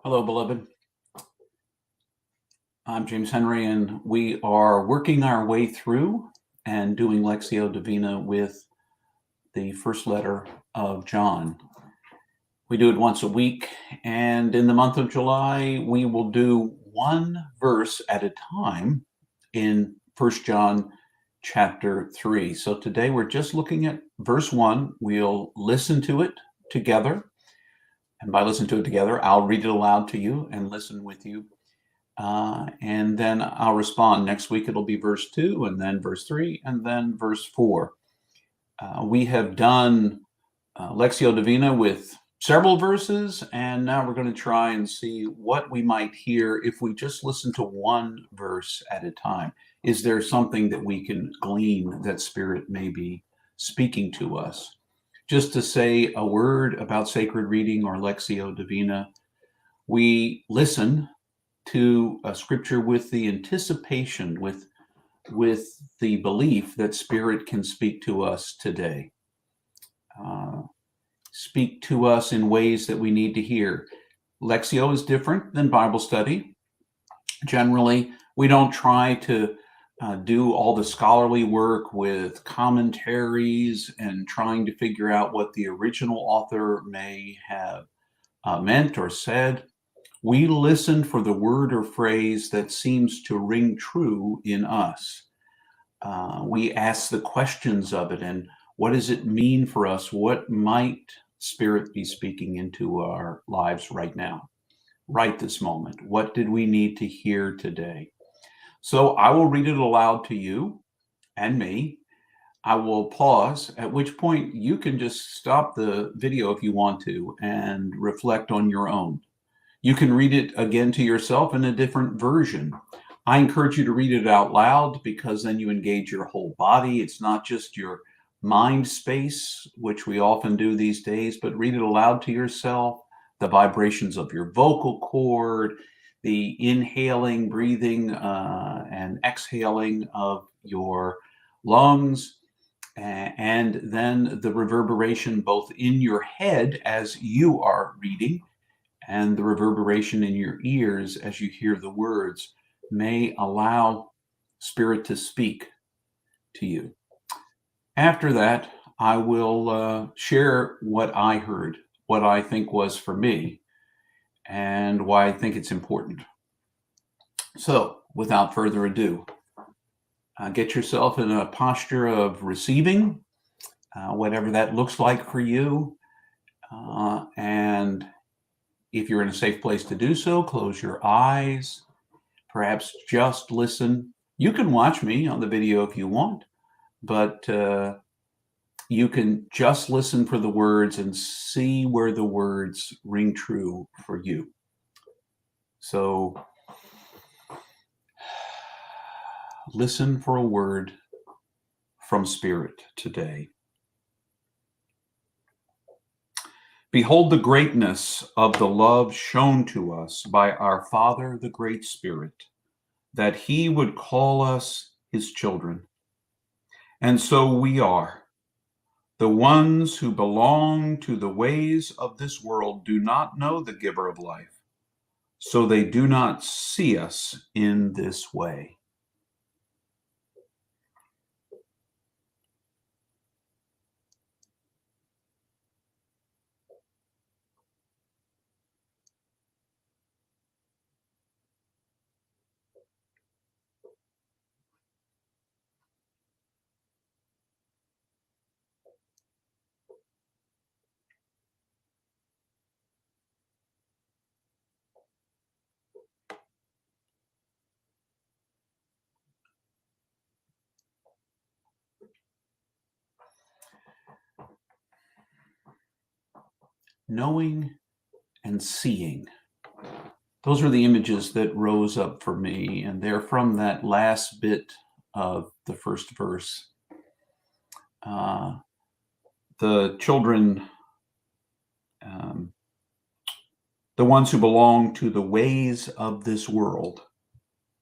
Hello, beloved. I'm James Henry, and we are working our way through and doing Lectio Divina with the first letter of John. We do it once a week, and in the month of July, we will do one verse at a time in 1 John chapter 3. So today we're just looking at verse 1. We'll listen to it together. And by listen to it together, I'll read it aloud to you and listen with you. And then I'll respond. Next week it'll be verse 2, and then verse 3, and then verse 4. We have done Lectio Divina with several verses, and now we're going to try and see what we might hear if we just listen to one verse at a time. Is there something that we can glean that Spirit may be speaking to us? Just to say a word about sacred reading or Lectio Divina, we listen to a scripture with the anticipation, with the belief that Spirit can speak to us today. Speak to us in ways that we need to hear. Lectio is different than Bible study. Generally, we don't try to do all the scholarly work with commentaries and trying to figure out what the original author may have meant or said. We listen for the word or phrase that seems to ring true in us. We ask the questions of it, and what does it mean for us? What might Spirit be speaking into our lives right now, right this moment? What did we need to hear today? So I will read it aloud to you and me. I will pause, at which point you can just stop the video if you want to and reflect on your own. You can read it again to yourself in a different version. I encourage you to read it out loud because then you engage your whole body. It's not just your mind space, which we often do these days, but read it aloud to yourself. The vibrations of your vocal cord, the inhaling, breathing, and exhaling of your lungs, and then the reverberation both in your head as you are reading and the reverberation in your ears as you hear the words may allow Spirit to speak to you. After that, I will share what I heard, what I think was for me, and why I think it's important. So, without further ado, get yourself in a posture of receiving, whatever that looks like for you, and if you're in a safe place to do so, close your eyes, perhaps just listen. You can watch me on the video if you want, but you can just listen for the words and see where the words ring true for you. So listen for a word from Spirit today. Behold the greatness of the love shown to us by our Father, the Great Spirit, that he would call us his children. And so we are. The ones who belong to the ways of this world do not know the giver of life, so they do not see us in this way. Knowing and seeing. Those are the images that rose up for me, and they're from that last bit of the first verse. The children, the ones who belong to the ways of this world,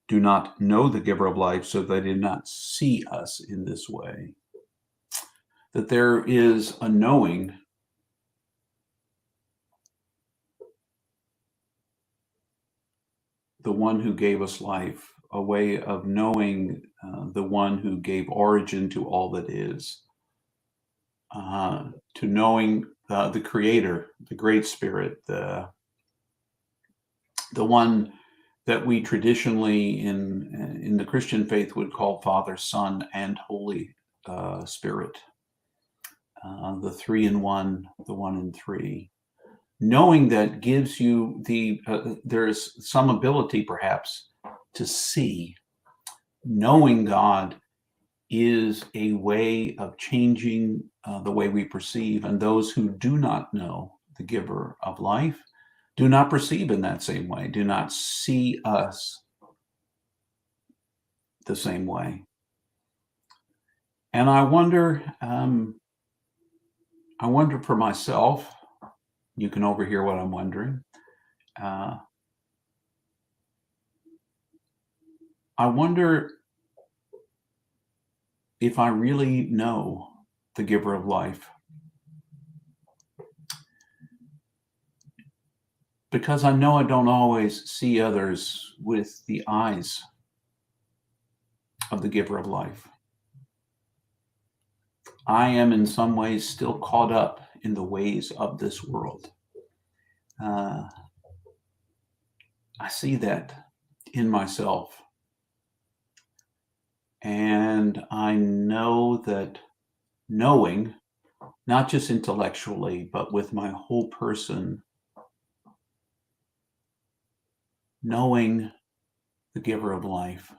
do not know the giver of life, so they did not see us in this way. That there is a knowing the one who gave us life, a way of knowing the one who gave origin to all that is, to knowing the Creator, the Great Spirit, the one that we traditionally in the Christian faith would call Father, Son, and Holy Spirit, the three in one, the one in three. Knowing that gives you there's some ability perhaps to see. Knowing God is a way of changing the way we perceive, and those who do not know the giver of life do not perceive in that same way, do not see us the same way. And I wonder for myself, you can overhear what I'm wondering. I wonder if I really know the giver of life. Because I know I don't always see others with the eyes of the giver of life. I am in some ways still caught up in the ways of this world. I see that in myself. And I know that knowing, not just intellectually, but with my whole person, knowing the giver of life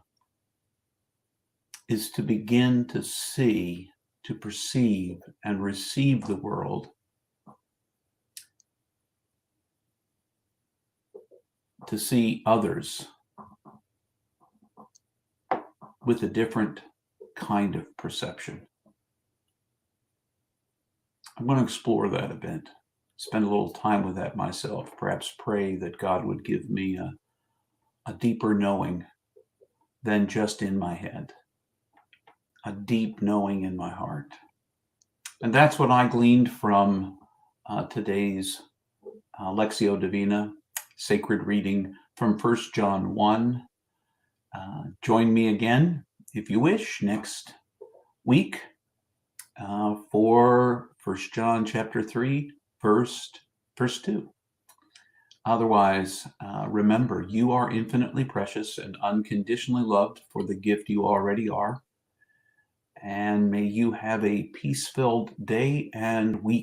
is to begin to see, to perceive, and receive the world to see others with a different kind of perception. I'm going to explore that a bit, spend a little time with that myself, perhaps pray that God would give me a deeper knowing than just in my head, a deep knowing in my heart. And that's what I gleaned from today's Lectio Divina, sacred reading from 1 John 1. Join me again, if you wish, next week for 1 John chapter 3, verse 2. Otherwise, remember, you are infinitely precious and unconditionally loved for the gift you already are. And may you have a peace-filled day and week.